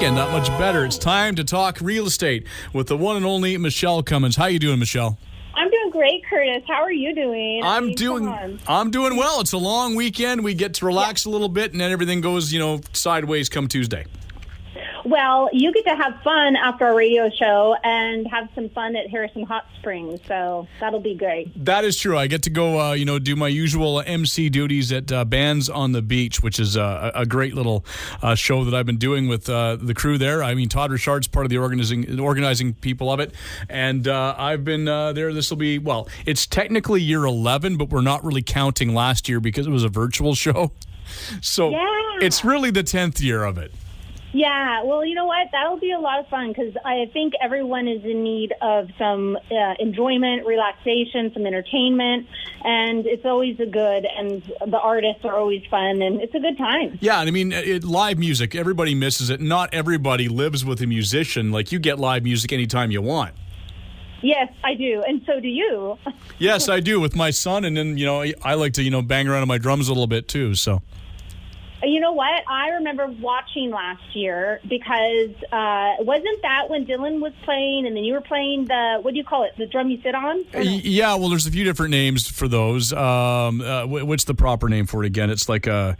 and not much better. It's time to talk real estate with the one and only Michele Cummins. How you doing, Michele? I'm doing great, Curtis. How are you doing? I'm doing well. It's a long weekend. We get to relax a little bit, and then everything goes, sideways come Tuesday. Well, you get to have fun after our radio show and have some fun at Harrison Hot Springs, so that'll be great. That is true. I get to go, do my usual MC duties at Bands on the Beach, which is a great little show that I've been doing with the crew there. I mean, Todd Richard's part of the organizing people of it, and I've been there. This will be, it's technically year 11, but we're not really counting last year because it was a virtual show. So It's really the 10th year of it. Yeah, well, you know what? That'll be a lot of fun because I think everyone is in need of some enjoyment, relaxation, some entertainment, and it's always a good, and the artists are always fun, and it's a good time. Yeah, and I mean, live music, everybody misses it. Not everybody lives with a musician. Like, you get live music anytime you want. Yes, I do, and so do you. Yes, I do with my son, and then, I like to, bang around on my drums a little bit too, so... You know what? I remember watching last year because wasn't that when Dylan was playing and then you were playing what do you call it, the drum you sit on? Yeah, well, there's a few different names for those. What's the proper name for it again? It's like I'll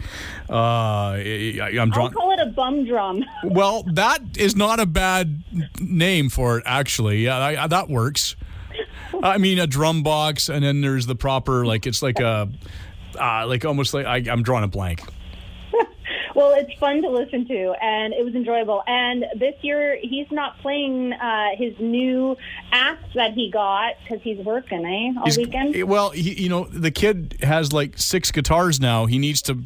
call it a bum drum. Well, that is not a bad name for it, actually. Yeah, that works. I mean, a drum box, and then there's the proper, it's like a, almost like I'm drawing a blank. Well, it's fun to listen to, and it was enjoyable. And this year, he's not playing his new act that he got because he's working, all weekend. Well, the kid has 6 guitars now. He needs to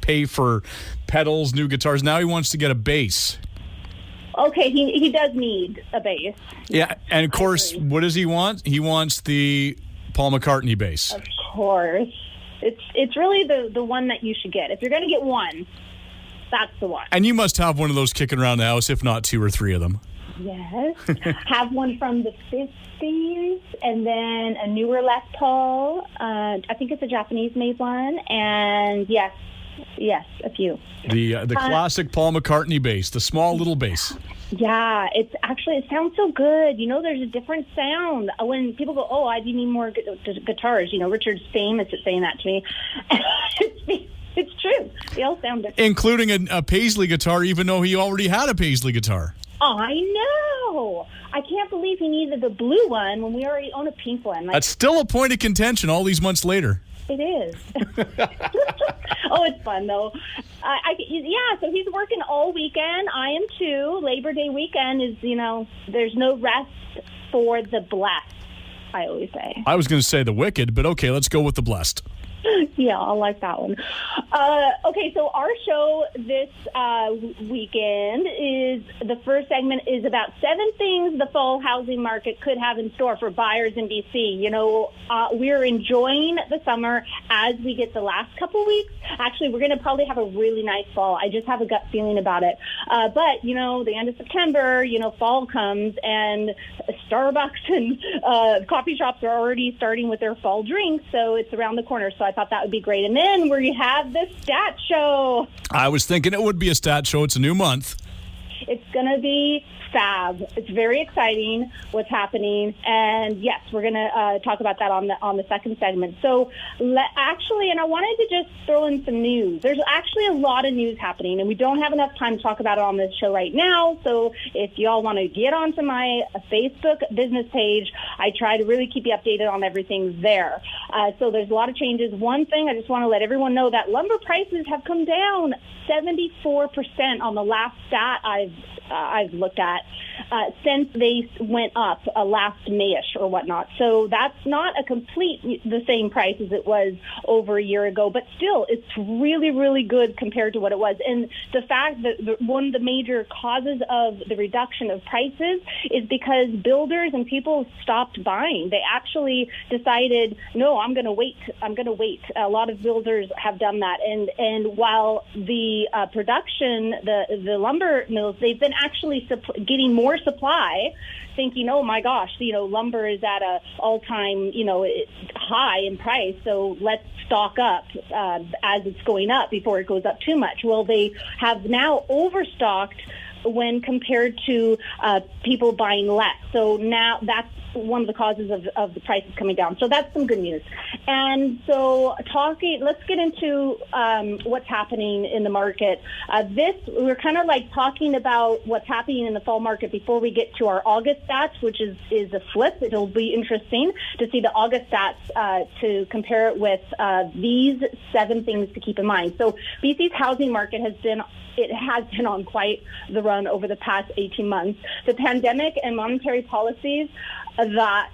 pay for pedals, new guitars. Now he wants to get a bass. Okay, he does need a bass. Yeah, and of course, what does he want? He wants the Paul McCartney bass. Of course. It's really the one that you should get. If you're going to get one, that's the one. And you must have one of those kicking around the house, if not 2 or 3 of them. Yes. Have one from the 50s, and then a newer Les Paul. I think it's a Japanese-made one. And yes, a few. The classic Paul McCartney bass, the small little bass. Yeah, it sounds so good. There's a different sound. When people go, I do need more guitars. Richard's famous at saying that to me. It's true. They all sound different. Including a Paisley guitar, even though he already had a Paisley guitar. I know. I can't believe he needed the blue one when we already own a pink one. That's still a point of contention all these months later. It is. It's fun, though. So he's working all weekend. I am, too. Labor Day weekend is, there's no rest for the blessed, I always say. I was going to say the wicked, but okay, let's go with the blessed. Yeah, I like that one. Okay, so our show this weekend the first segment is about 7 things the fall housing market could have in store for buyers in BC. We're enjoying the summer as we get the last couple weeks. Actually, we're going to probably have a really nice fall. I just have a gut feeling about it. But, the end of September, fall comes and Starbucks and coffee shops are already starting with their fall drinks, so it's around the corner. So I thought that would be great. And then we have the stat show. I was thinking it would be a stat show. It's a new month. It's going to be fab. It's very exciting what's happening. And yes, we're going to talk about that on the second segment. So and I wanted to just throw in some news. There's actually a lot of news happening, and we don't have enough time to talk about it on this show right now. So if y'all want to get onto my Facebook business page, I try to really keep you updated on everything there. So there's a lot of changes. One thing I just want to let everyone know that lumber prices have come down 74% on the last stat I've looked at since they went up last May-ish or whatnot. So that's not the same price as it was over a year ago, but still it's really, really good compared to what it was. And the fact that one of the major causes of the reduction of prices is because builders and people stopped buying. They actually decided, no, I'm going to wait. A lot of builders have done that. And while the production, the lumber mills, they've been actually getting more supply, thinking, oh my gosh, lumber is at a all-time, high in price, so let's stock up as it's going up before it goes up too much. Well, they have now overstocked when compared to people buying less. So now that's one of the causes of the prices coming down. So that's some good news. And so let's get into what's happening in the market. We're kind of like talking about what's happening in the fall market before we get to our August stats, which is a flip. It'll be interesting to see the August stats to compare it with these 7 things to keep in mind. So BC's housing market has been on quite the run over the past 18 months. The pandemic and monetary policies that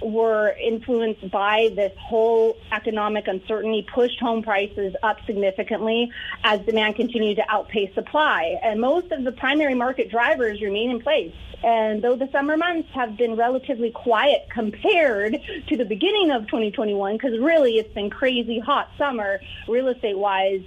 were influenced by this whole economic uncertainty pushed home prices up significantly as demand continued to outpace supply. And most of the primary market drivers remain in place. And though the summer months have been relatively quiet compared to the beginning of 2021, because really it's been crazy hot summer real estate-wise,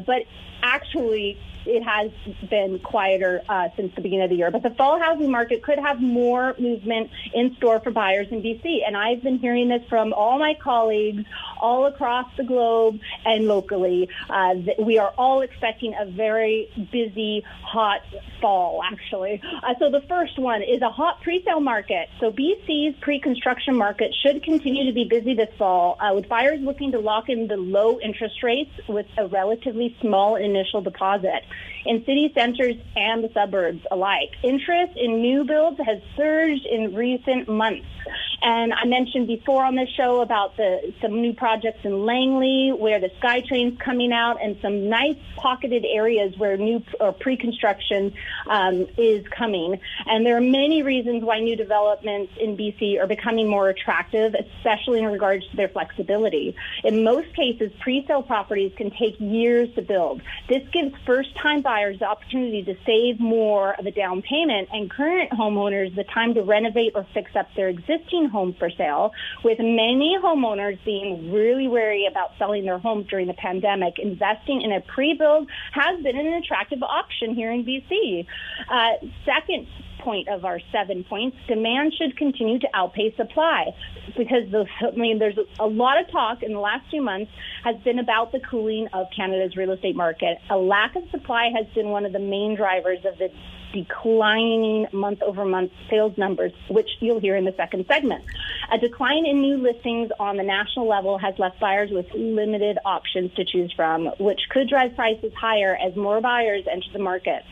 but actually it has been quieter since the beginning of the year. But the fall housing market could have more movement in store for buyers in BC. And I've been hearing this from all my colleagues all across the globe and locally. We are all expecting a very busy, hot fall, actually. So the first one is a hot pre-sale market. So BC's pre-construction market should continue to be busy this fall, with buyers looking to lock in the low interest rates with a relatively small initial deposit in city centers and the suburbs alike. Interest in new builds has surged in recent months. And I mentioned before on this show about some new projects in Langley where the SkyTrain's coming out, and some nice pocketed areas where new or pre-construction is coming. And there are many reasons why new developments in BC are becoming more attractive, especially in regards to their flexibility. In most cases, pre-sale properties can take years to build. This gives first-time buyers the opportunity to save more of a down payment, and current homeowners the time to renovate or fix up their existing home for sale. With many homeowners being really wary about selling their homes during the pandemic, investing in a pre-build has been an attractive option here in BC. Second point of our 7 points, demand should continue to outpace supply, because there's a lot of talk in the last few months has been about the cooling of Canada's real estate market. A lack of supply has been one of the main drivers of the declining month-over-month sales numbers, which you'll hear in the second segment. A decline in new listings on the national level has left buyers with limited options to choose from, which could drive prices higher as more buyers enter the market.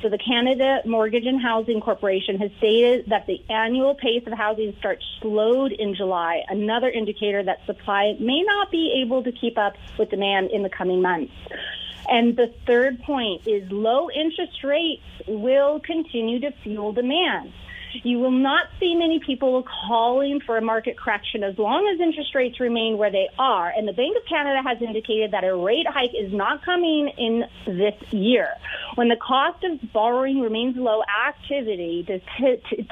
So the Canada Mortgage and Housing Corporation has stated that the annual pace of housing starts slowed in July, another indicator that supply may not be able to keep up with demand in the coming months. And the third point is low interest rates will continue to fuel demand. You will not see many people calling for a market correction as long as interest rates remain where they are. And the Bank of Canada has indicated that a rate hike is not coming in this year. When the cost of borrowing remains low, activity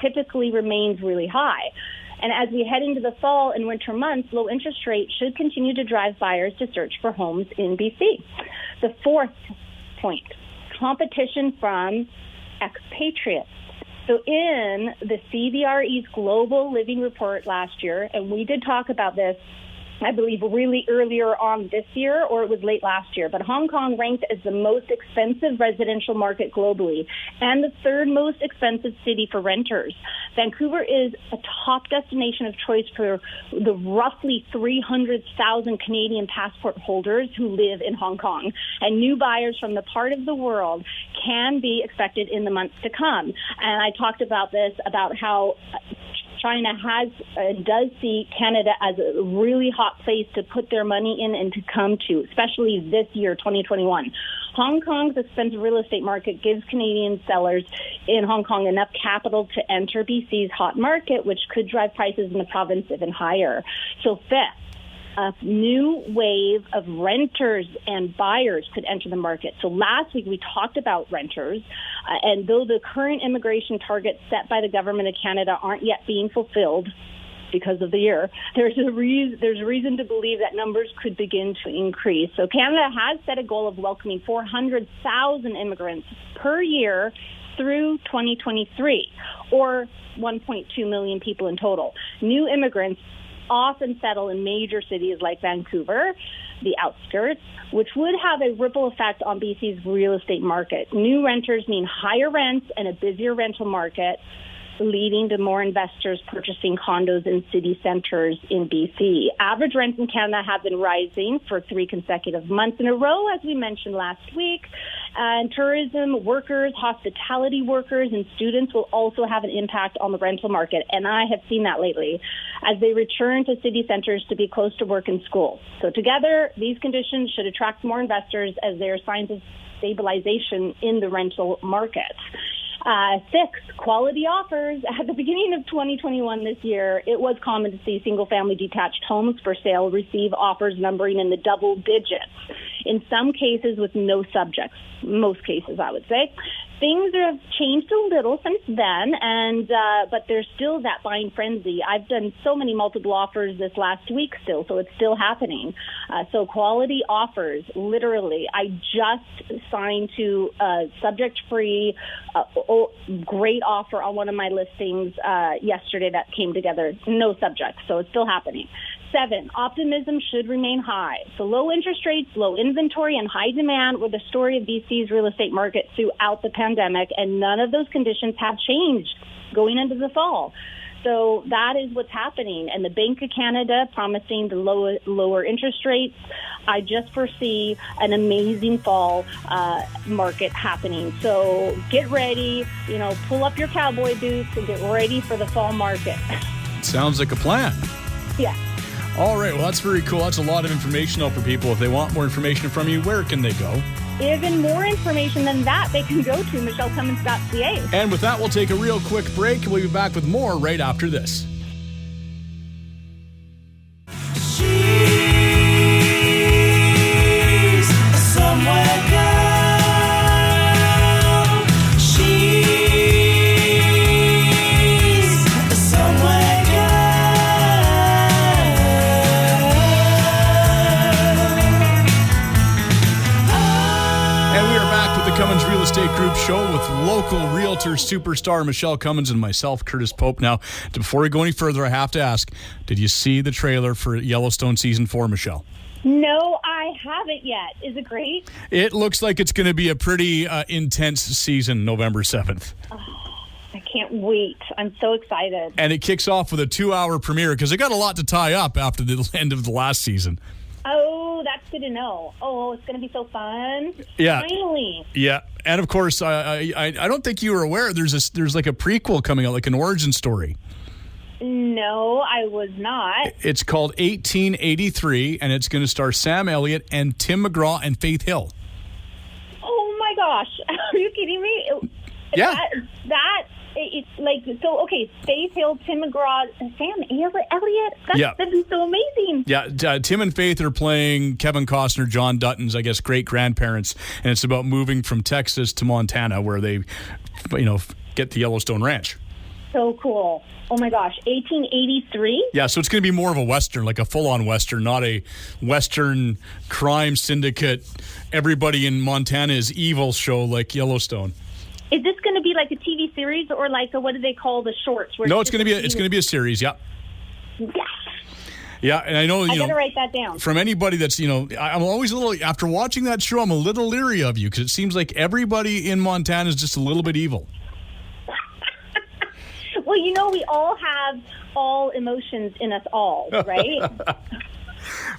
typically remains really high. And as we head into the fall and winter months, low interest rates should continue to drive buyers to search for homes in BC. The fourth point, competition from expatriates. So in the CBRE's Global Living Report last year, and we did talk about this, I believe, really earlier on this year, or it was late last year, but Hong Kong ranked as the most expensive residential market globally and the third most expensive city for renters. Vancouver is a top destination of choice for the roughly 300,000 Canadian passport holders who live in Hong Kong, and new buyers from the part of the world can be expected in the months to come. And I talked about this, about how China does see Canada as a really hot place to put their money in and to come to, especially this year, 2021. Hong Kong's expensive real estate market gives Canadian sellers in Hong Kong enough capital to enter BC's hot market, which could drive prices in the province even higher. So fifth, a new wave of renters and buyers could enter the market. So last week we talked about renters, and though the current immigration targets set by the Government of Canada aren't yet being fulfilled because of the year, there's a reason to believe that numbers could begin to increase. So Canada has set a goal of welcoming 400,000 immigrants per year through 2023, or 1.2 million people in total. New immigrants often settle in major cities like Vancouver, the outskirts, which would have a ripple effect on BC's real estate market. New renters mean higher rents and a busier rental market, leading to more investors purchasing condos in city centres in BC. Average rents in Canada have been rising for 3 consecutive months in a row, as we mentioned last week. And tourism workers, hospitality workers, and students will also have an impact on the rental market. And I have seen that lately as they return to city centres to be close to work and school. So together, these conditions should attract more investors as there are signs of stabilization in the rental market. 6, quality offers. At the beginning of 2021 this year, it was common to see single-family detached homes for sale receive offers numbering in the double digits, in some cases with no subjects, most cases, I would say. Things have changed a little since then, but there's still that buying frenzy. I've done so many multiple offers this last week still, so it's still happening. So quality offers, literally. I just signed to subject-free, great offer on one of my listings yesterday that came together. No subject, so it's still happening. 7, optimism should remain high. So low interest rates, low inventory, and high demand were the story of BC's real estate market throughout the pandemic, and none of those conditions have changed going into the fall. So that is what's happening. And the Bank of Canada promising the lower interest rates. I just foresee an amazing fall market happening. So get ready, pull up your cowboy boots and get ready for the fall market. Sounds like a plan. Yeah. All right. Well, that's very cool. That's a lot of information out for people. If they want more information from you, where can they go? Even more information than that, they can go to michellecummins.ca. And with that, we'll take a real quick break. We'll be back with more right after this. She's a somewhere girl. She's a somewhere Cummins Real Estate Group show with local realtor superstar Michele Cummins and myself, Curtis Pope. Now, before we go any further, I have to ask, did you see the trailer for Yellowstone Season 4, Michele? No, I haven't yet. Is it great? It looks like it's going to be a pretty intense season, November 7th. Oh, I can't wait. I'm so excited. And it kicks off with a 2-hour premiere because it got a lot to tie up after the end of the last season. Oh, that's good to know. Oh, it's going to be so fun. Yeah. Finally. Yeah. And of course, I don't think you were aware there's like a prequel coming out, like an origin story. No, I was not. It's called 1883, and it's going to star Sam Elliott and Tim McGraw and Faith Hill. Oh my gosh. Are you kidding me? Yeah. It's like, so, okay, Faith Hill, Tim McGraw, Sam Elliott. That'd be so amazing. Yeah, Tim and Faith are playing Kevin Costner, John Dutton's, I guess, great-grandparents, and it's about moving from Texas to Montana where they, get the Yellowstone Ranch. So cool. Oh, my gosh, 1883? Yeah, so it's going to be more of a Western, like a full-on Western, not a Western crime syndicate, everybody in Montana is evil show like Yellowstone. Is this going to be like a TV series or like what do they call the shorts? No, it's going to be a series. Yeah. Yes. Yeah, and I know I got to write that down. From anybody that's I'm always a little after watching that show. I'm a little leery of you because it seems like everybody in Montana is just a little bit evil. Well, we all have all emotions in us all, right?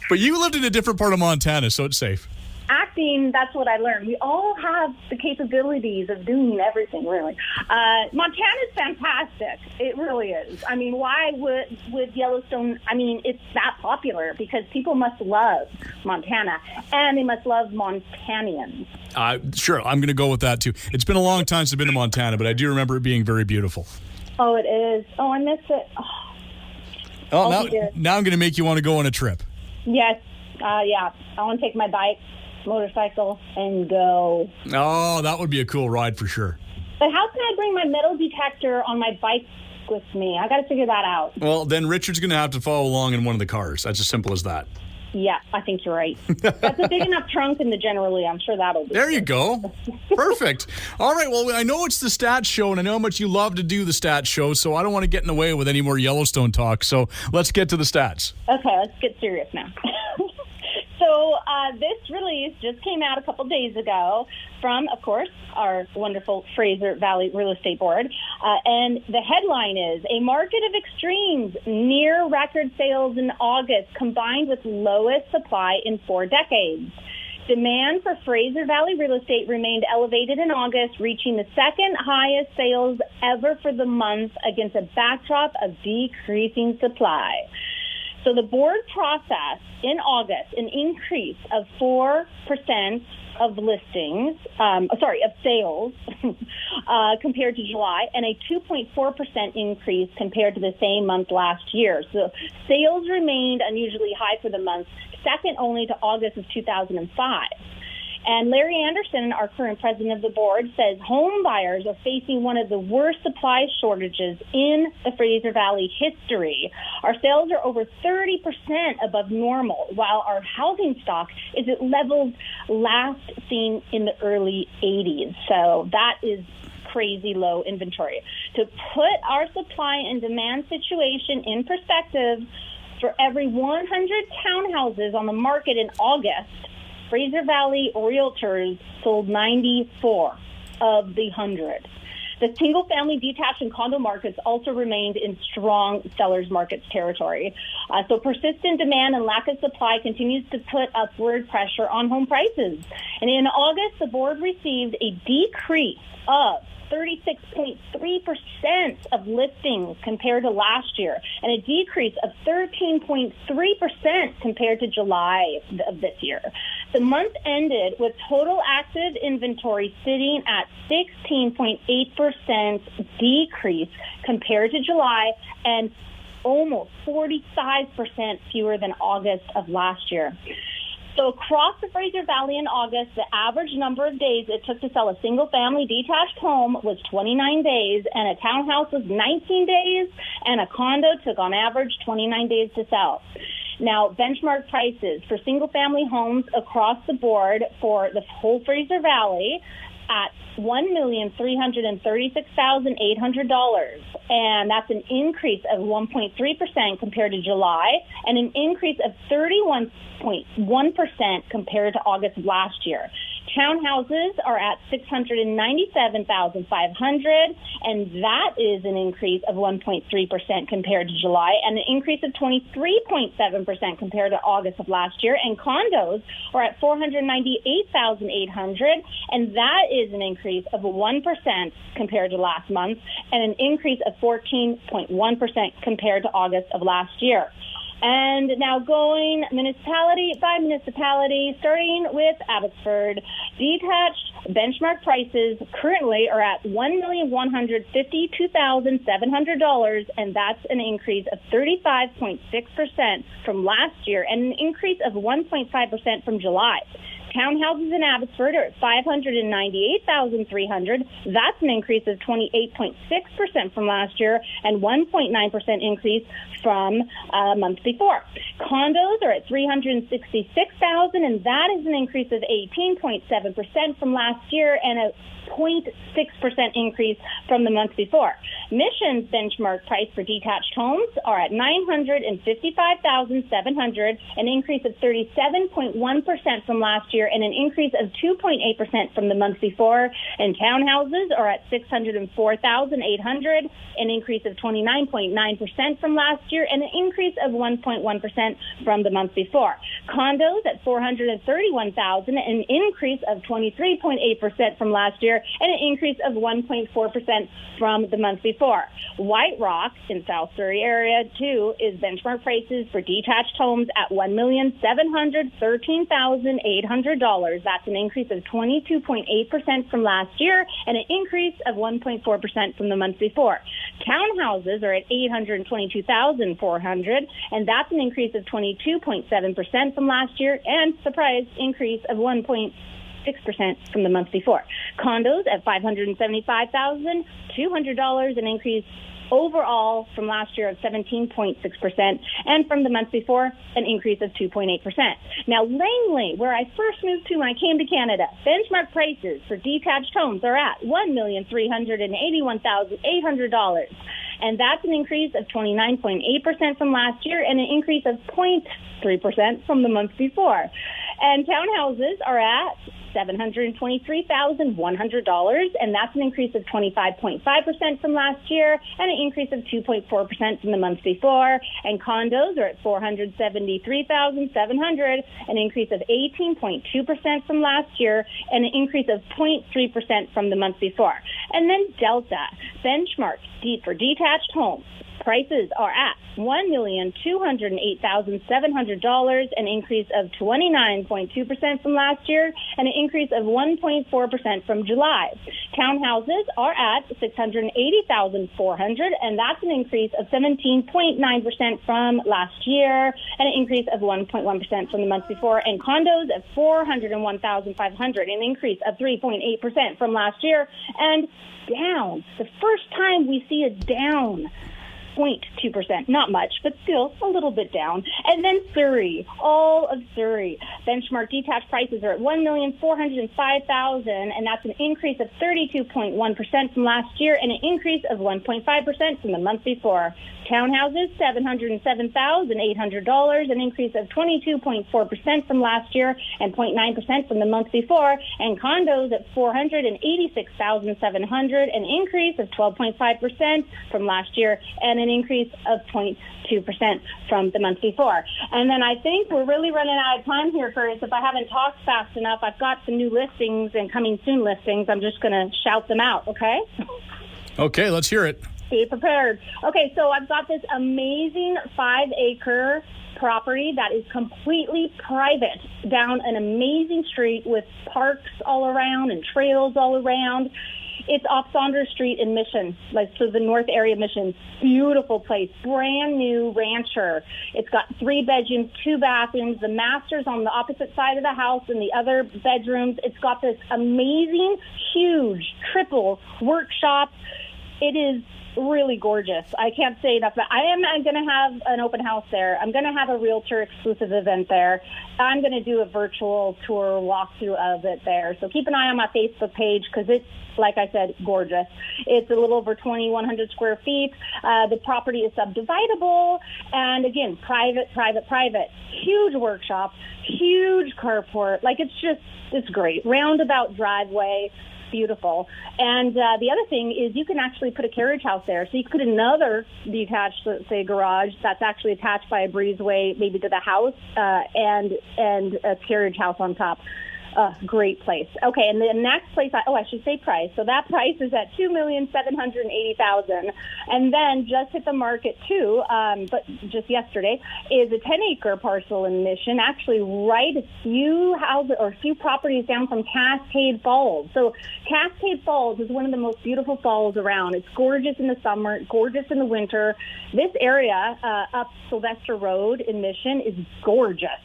But you lived in a different part of Montana, so it's safe. Acting, that's what I learned. We all have the capabilities of doing everything, really. Montana's fantastic. It really is. I mean, why would Yellowstone, it's that popular because people must love Montana, and they must love Montanians. Sure, I'm going to go with that, too. It's been a long time since I've been to Montana, but I do remember it being very beautiful. Oh, it is. Oh, I miss it. Now I'm going to make you want to go on a trip. Yes. Yeah. I want to take my bike, motorcycle, and go. Oh, that would be a cool ride for sure. But how can I bring my metal detector on my bike with me? I got to figure that out. Well, then Richard's going to have to follow along in one of the cars. That's as simple as that. Yeah, I think you're right. That's a big enough trunk in the Generally. I'm sure that'll be. There you go. Perfect. All right. Well, I know it's the stats show, and I know how much you love to do the stats show, so I don't want to get in the way with any more Yellowstone talk. So let's get to the stats. Okay, let's get serious now. So this release just came out a couple days ago from, of course, our wonderful Fraser Valley Real Estate Board. And the headline is, a market of extremes, near record sales in August, combined with lowest supply in 4 decades. Demand for Fraser Valley real estate remained elevated in August, reaching the second highest sales ever for the month against a backdrop of decreasing supply. So the board processed in August an increase of 4% of listings, of sales compared to July, and a 2.4% increase compared to the same month last year. So sales remained unusually high for the month, second only to August of 2005. And Larry Anderson, our current president of the board, says home buyers are facing one of the worst supply shortages in the Fraser Valley history. Our sales are over 30% above normal, while our housing stock is at levels last seen in the early 80s. So that is crazy low inventory. To put our supply and demand situation in perspective, for every 100 townhouses on the market in August, Fraser Valley Realtors sold 94 of the 100. The single-family detached and condo markets also remained in strong sellers markets territory. So persistent demand and lack of supply continues to put upward pressure on home prices. And in August, the board received a decrease of 36.3% of listings compared to last year, and a decrease of 13.3% compared to July of this year. The month ended with total active inventory sitting at 16.8% decrease compared to July, and almost 45% fewer than August of last year. So across the Fraser Valley in August, the average number of days it took to sell a single-family detached home was 29 days, and a townhouse was 19 days, and a condo took on average 29 days to sell. Now, benchmark prices for single-family homes across the board for the whole Fraser Valley at $1,336,800, and that's an increase of 1.3% compared to July, and an increase of 31.1% compared to August of last year. Townhouses are at $697,500, and that is an increase of 1.3% compared to July, and an increase of 23.7% compared to August of last year. And condos are at $498,800, and that is an increase of 1% compared to last month, and an increase of 14.1% compared to August of last year. And now going municipality by municipality, starting with Abbotsford. Detached benchmark prices currently are at $1,152,700, and that's an increase of 35.6% from last year, and an increase of 1.5% from July. Townhouses in Abbotsford are at $598,300. That's an increase of 28.6% from last year, and 1.9% increase from a month before. Condos are at $366,000, and that is an increase of 18.7% from last year, and a 0.6% increase from the month before. Mission's benchmark price for detached homes are at $955,700, an increase of 37.1% from last year, and an increase of 2.8% from the month before. And townhouses are at $604,800, an increase of 29.9% from last year, and an increase of 1.1% from the month before. Condos at $431,000, an increase of 23.8% from last year, and an increase of 1.4% from the month before. White Rock in South Surrey area, too, is benchmark prices for detached homes at $1,713,800. That's an increase of 22.8% from last year, and an increase of 1.4% from the month before. Townhouses are at $822,400, and that's an increase of 22.7% from last year, and, surprise, increase of 1.6% from the month before. Condos at $575,200, an increase overall from last year of 17.6%, and from the month before, an increase of 2.8%. Now, Langley, where I first moved to when I came to Canada, benchmark prices for detached homes are at $1,381,800. And that's an increase of 29.8% from last year and an increase of 0.3% from the month before. And townhouses are at $723,100, and that's an increase of 25.5% from last year and an increase of 2.4% from the month before. And condos are at $473,700, an increase of 18.2% from last year and an increase of 0.3% from the month before. And then Delta, benchmark for detached homes. Prices are at $1,208,700, an increase of 29.2% from last year, and an increase of 1.4% from July. Townhouses are at $680,400, and that's an increase of 17.9% from last year, and an increase of 1.1% from the month before. And condos at $401,500, an increase of 3.8% from last year, and down. The first time we see a down 0.2%, not much, but still a little bit down. And then Surrey, all of Surrey. Benchmark detached prices are at $1,405,000, and that's an increase of 32.1% from last year and an increase of 1.5% from the month before. Townhouses, $707,800, an increase of 22.4% from last year and 0.9% from the month before. And condos at $486,700, an increase of 12.5% from last year and an increase of 0.2% from the month before. And then I think we're really running out of time here, Curtis. If I haven't talked fast enough, I've got some new listings and coming soon listings. I'm just going to shout them out, okay? Okay, let's hear it. Be prepared. Okay, so I've got this amazing 5-acre property that is completely private down an amazing street with parks all around and trails all around. It's off Saunders Street in Mission, so the north area of Mission. Beautiful place, brand new rancher. It's got 3 bedrooms, 2 bathrooms. The master's on the opposite side of the house and the other bedrooms. It's got this amazing, huge, triple workshop. It is really gorgeous. I can't say enough. But I'm going to have an open house there. I'm going to have a Realtor exclusive event there. I'm going to do a virtual tour walkthrough of it there. So keep an eye on my Facebook page because it's, like I said, gorgeous. It's a little over 2,100 square feet. The property is subdividable. And again, private. Huge workshop, huge carport. It's great. Roundabout driveway. Beautiful. And the other thing is you can actually put a carriage house there. So you could put another detached, let's say, garage that's actually attached by a breezeway maybe to the house and a carriage house on top. Great place. Okay, and the next place, I should say price. So that price is at $2,780,000, and then just hit the market too. But just yesterday is a 10-acre parcel in Mission, actually right a few houses or a few properties down from Cascade Falls. So Cascade Falls is one of the most beautiful falls around. It's gorgeous in the summer, gorgeous in the winter. This area up Sylvester Road in Mission is gorgeous.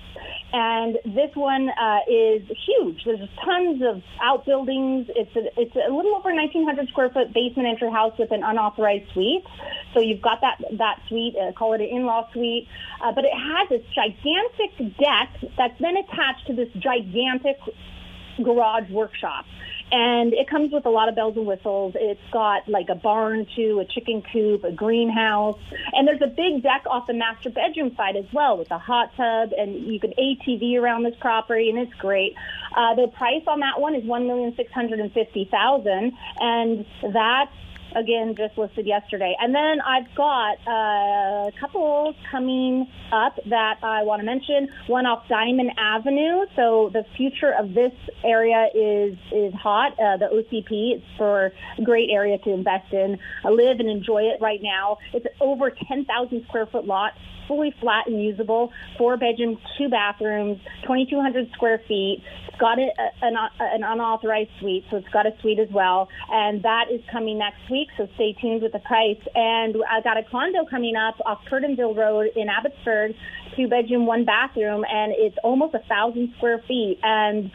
And this one is huge. There's tons of outbuildings. It's a little over 1,900 square foot basement entry house with an unauthorized suite. So you've got that suite, call it an in-law suite. But it has this gigantic deck that's then attached to this gigantic garage workshop. And it comes with a lot of bells and whistles. It's got like a barn too, a chicken coop, a greenhouse. And there's a big deck off the master bedroom side as well with a hot tub, and you can ATV around this property, and it's great. The price on that one is $1,650,000, and that, again, just listed yesterday. And then I've got a couple coming up that I want to mention. One off Diamond Avenue. So the future of this area is hot. The OCP, it's for a great area to invest in. I live and enjoy it right now. It's over 10,000 square foot lot, fully flat and usable, 4 bedrooms, 2 bathrooms, 2,200 square feet. It's got an unauthorized suite, so it's got a suite as well. And that is coming next week, so stay tuned with the price. And I got a condo coming up off Curtinville Road in Abbotsford. 2-bedroom, 1-bathroom, and it's almost 1,000 square feet. And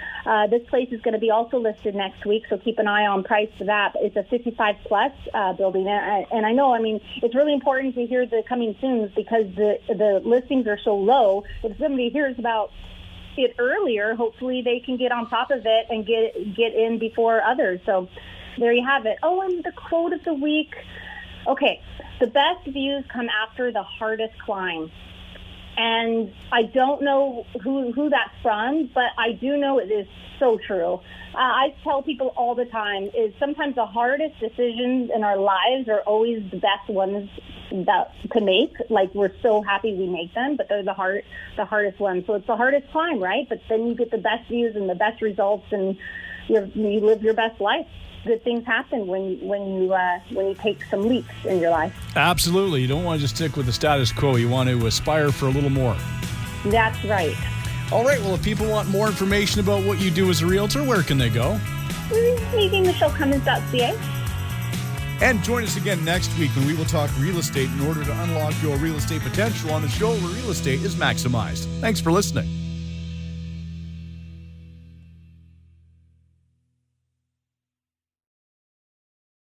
this place is going to be also listed next week, so keep an eye on price for that. It's a 55-plus building. And I know, I mean, it's really important to hear the coming soons because the listings are so low. If somebody hears about it earlier, hopefully they can get on top of it and get in before others. So there you have it. Oh, and the quote of the week. Okay, the best views come after the hardest climb. And I don't know who that's from, but I do know it is so true. I tell people all the time is sometimes the hardest decisions in our lives are always the best ones to make. Like, we're so happy we make them, but they're the hardest ones. So it's the hardest climb, right? But then you get the best views and the best results, and you live your best life. Good things happen when you take some leaps in your life. Absolutely. You don't want to just stick with the status quo. You want to aspire for a little more. That's right. All right. Well, if people want more information about what you do as a realtor, where can they go? Michele.Cummins.ca. And join us again next week when we will talk real estate in order to unlock your real estate potential on the show where real estate is maximized. Thanks for listening.